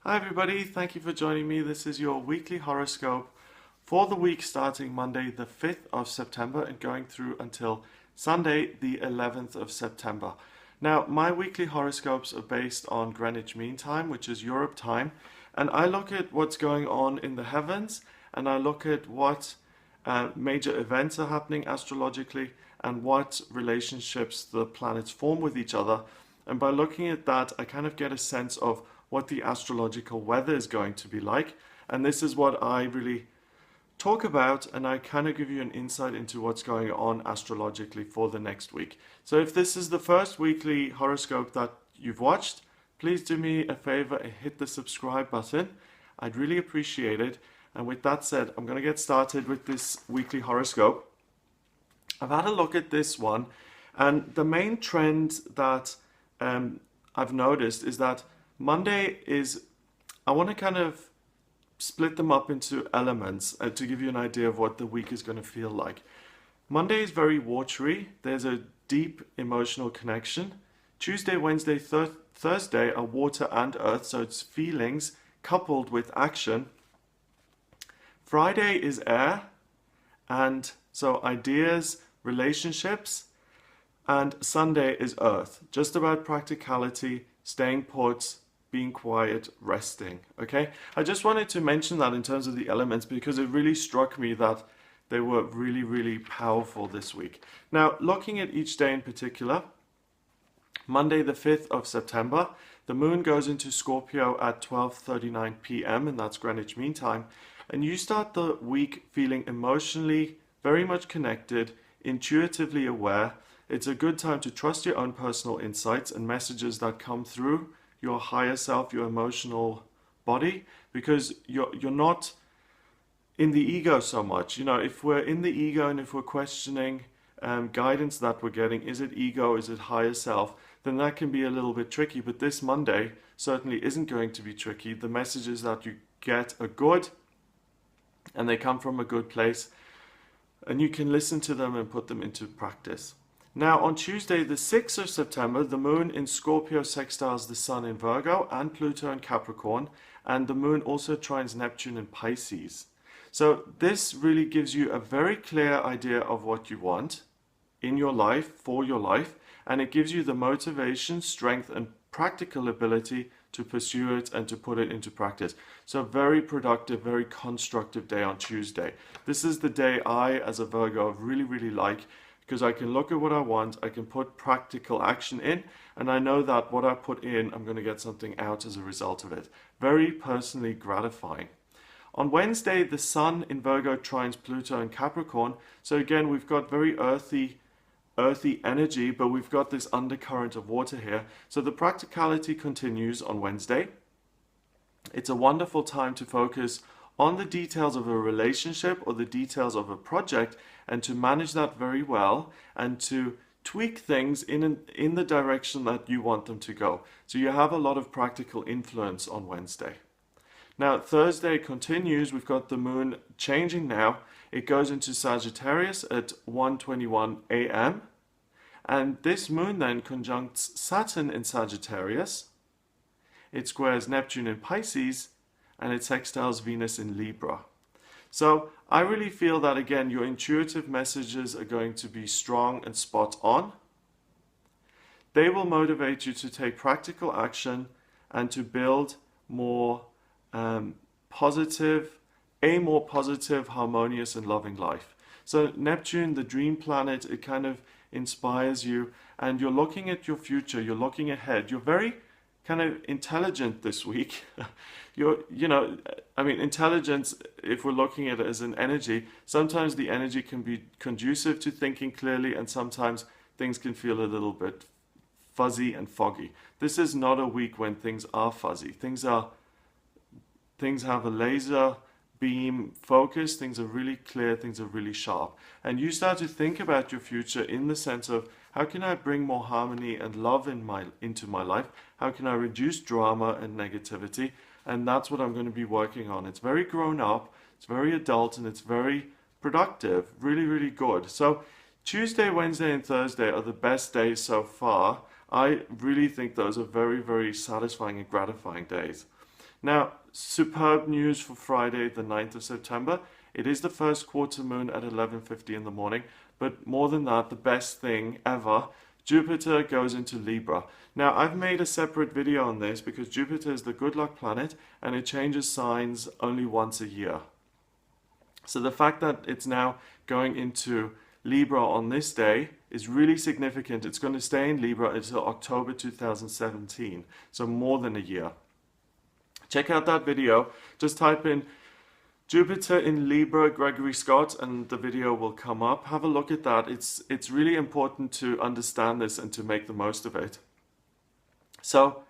Hi everybody, thank you for joining me. This is your weekly horoscope for the week starting Monday the 5th of September and going through until Sunday the 11th of September. Now, my weekly horoscopes are based on Greenwich Mean Time, which is Europe time, and I look at what's going on in the heavens and I look at what major events are happening astrologically and what relationships the planets form with each other. And by looking at that, I kind of get a sense of what the astrological weather is going to be like. And this is what I really talk about, and I kind of give you an insight into what's going on astrologically for the next week. So if this is the first weekly horoscope that you've watched, please do me a favor and hit the subscribe button. I'd really appreciate it. And with that said, I'm going to get started with this weekly horoscope. I've had a look at this one, and the main trend that I've noticed is that Monday is, I want to kind of split them up into elements to give you an idea of what the week is going to feel like. Monday is very watery. There's a deep emotional connection. Tuesday, Wednesday, Thursday are water and earth, so it's feelings coupled with action. Friday is air, and so ideas, relationships, and Sunday is earth, just about practicality, staying put, being quiet, resting. Okay, I just wanted to mention that in terms of the elements because it really struck me that they were really powerful this week. Now, looking at each day in particular, Monday the 5th of September, the moon goes into Scorpio at 12:39 p.m. and that's Greenwich Mean Time. And you start the week feeling emotionally very much connected, intuitively aware. It's a good time to trust your own personal insights and messages that come through your higher self, your emotional body, because you're not in the ego so much. You know, if we're in the ego and if we're questioning guidance that we're getting, is it ego, is it higher self, then that can be a little bit tricky. But this Monday certainly isn't going to be tricky. The messages that you get are good and they come from a good place, and you can listen to them and put them into practice. Now, on Tuesday, the 6th of September, the moon in Scorpio sextiles the sun in Virgo and Pluto in Capricorn, and the moon also trines Neptune in Pisces. So this really gives you a very clear idea of what you want in your life, for your life, and it gives you the motivation, strength, and practical ability to pursue it and to put it into practice. So very productive, very constructive day on Tuesday. This is the day I, as a Virgo, really like, because I can look at what I want, I can put practical action in, and I know that what I put in, I'm going to get something out as a result of it. Very personally gratifying. On Wednesday, the sun in Virgo trines Pluto in Capricorn. So again, we've got very earthy energy, but we've got this undercurrent of water here. So the practicality continues on Wednesday. It's a wonderful time to focus on the details of a relationship or the details of a project and to manage that very well and to tweak things in the direction that you want them to go. So you have a lot of practical influence on Wednesday. Now, Thursday continues. We've got the moon changing now. It goes into Sagittarius at 1:21 a.m. And this moon then conjuncts Saturn in Sagittarius. It squares Neptune in Pisces, and it sextiles Venus in Libra. So I really feel that, again, your intuitive messages are going to be strong and spot on. They will motivate you to take practical action and to build more positive, harmonious and loving life. So Neptune, the dream planet, it kind of inspires you, and you're looking at your future, you're looking ahead. You're very kind of intelligent this week. Intelligence, if we're looking at it as an energy, sometimes the energy can be conducive to thinking clearly, and sometimes things can feel a little bit fuzzy and foggy. This is not a week when things are fuzzy. Things have a laser beam focus, things are really clear, things are really sharp. And you start to think about your future in the sense of, how can I bring more harmony and love into my life? How can I reduce drama and negativity? And that's what I'm going to be working on. It's very grown up, it's very adult, and it's very productive. Really good. So Tuesday, Wednesday, and Thursday are the best days so far. I really think those are very satisfying and gratifying days. Now, superb news for Friday, the 9th of September. It is the first quarter moon at 11:50 in the morning, but more than that, the best thing ever, Jupiter goes into Libra. Now, I've made a separate video on this because Jupiter is the good luck planet and it changes signs only once a year. So the fact that it's now going into Libra on this day is really significant. It's going to stay in Libra until October 2017, so more than a year. Check out that video. Just type in Jupiter in Libra, Gregory Scott, and the video will come up. Have a look at that. It's really important to understand this and to make the most of it. So,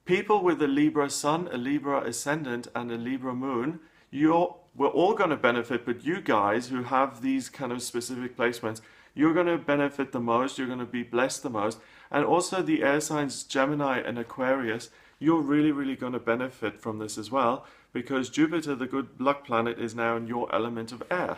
people with a Libra sun, a Libra ascendant, and a Libra moon, we're all going to benefit, but you guys who have these kind of specific placements, you're going to benefit the most, you're going to be blessed the most. And also the air signs Gemini and Aquarius, you're really, really going to benefit from this as well, because Jupiter, the good luck planet, is now in your element of air.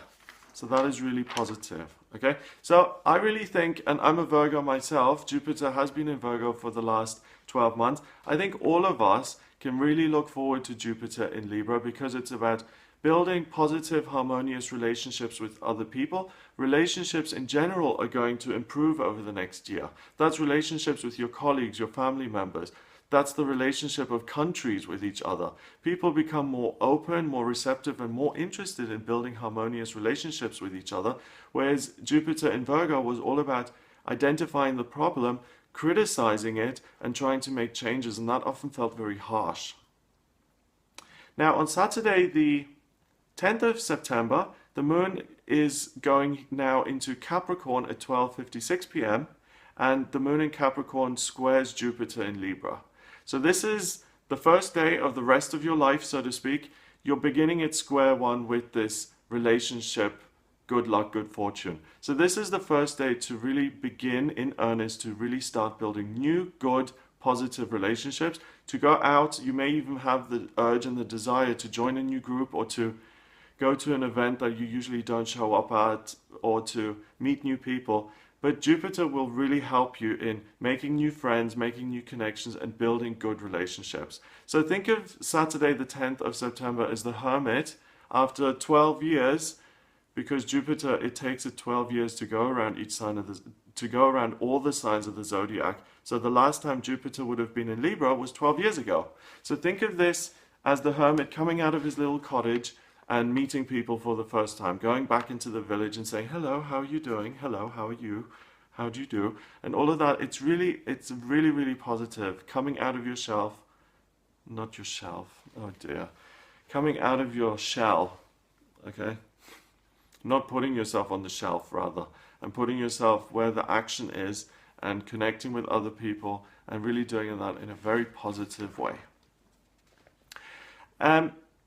So that is really positive, okay? So I really think, and I'm a Virgo myself, Jupiter has been in Virgo for the last 12 months. I think all of us can really look forward to Jupiter in Libra because it's about building positive, harmonious relationships with other people. Relationships in general are going to improve over the next year. That's relationships with your colleagues, your family members. That's the relationship of countries with each other. People become more open, more receptive, and more interested in building harmonious relationships with each other, whereas Jupiter in Virgo was all about identifying the problem, criticizing it, and trying to make changes, and that often felt very harsh. Now, on Saturday, the 10th of September, the moon is going now into Capricorn at 12:56 p.m. and the moon in Capricorn squares Jupiter in Libra. So this is the first day of the rest of your life, so to speak. You're beginning at square one with this relationship, good luck, good fortune. So this is the first day to really begin in earnest, to really start building new, good, positive relationships. To go out, you may even have the urge and the desire to join a new group or to go to an event that you usually don't show up at or to meet new people. But Jupiter will really help you in making new friends, making new connections, and building good relationships. So think of Saturday the 10th of September as the Hermit after 12 years, because Jupiter, it takes it 12 years to go around each sign of the, to go around all the signs of the zodiac. So the last time Jupiter would have been in Libra was 12 years ago. So think of this as the Hermit coming out of his little cottage and meeting people for the first time, going back into the village and saying, hello, how are you doing? Hello, how are you? How do you do? And all of that, it's really, really positive. Coming out of your shelf, not your shelf, oh dear. Coming out of your shell, okay? Not putting yourself on the shelf, rather, and putting yourself where the action is and connecting with other people and really doing that in a very positive way.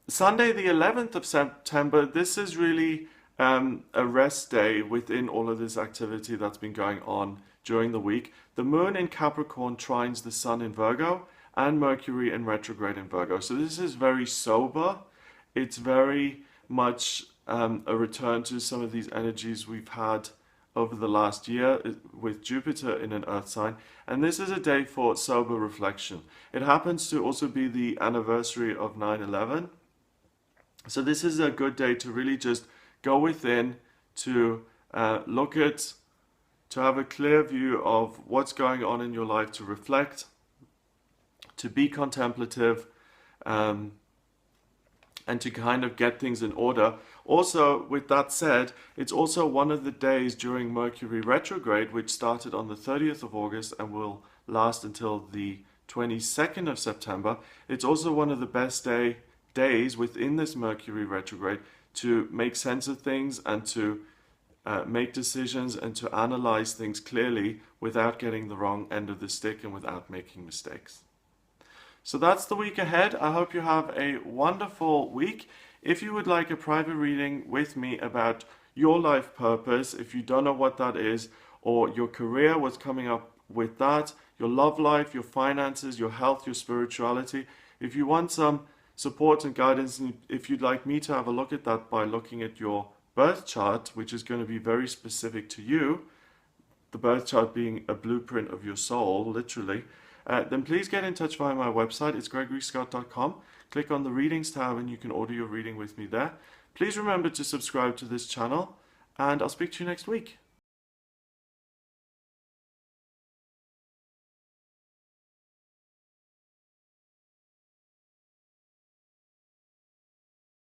Sunday, the 11th of September, this is really a rest day within all of this activity that's been going on during the week. The moon in Capricorn trines the sun in Virgo and Mercury in retrograde in Virgo. So this is very sober. It's very much a return to some of these energies we've had over the last year with Jupiter in an earth sign. And this is a day for sober reflection. It happens to also be the anniversary of 9/11. So this is a good day to really just go within, to look at, to have a clear view of what's going on in your life, to reflect, to be contemplative, and to kind of get things in order. Also, with that said, it's also one of the days during Mercury retrograde, which started on the 30th of August and will last until the 22nd of September. It's also one of the best days within this Mercury retrograde to make sense of things and to make decisions and to analyze things clearly without getting the wrong end of the stick and without making mistakes. So that's the week ahead. I hope you have a wonderful week. If you would like a private reading with me about your life purpose, if you don't know what that is, or your career, what's coming up with that, your love life, your finances, your health, your spirituality, if you want some support and guidance, and if you'd like me to have a look at that by looking at your birth chart, which is going to be very specific to you, the birth chart being a blueprint of your soul, literally, then please get in touch via my website. It's gregoryscott.com. Click on the readings tab and you can order your reading with me there. Please remember to subscribe to this channel, and I'll speak to you next week.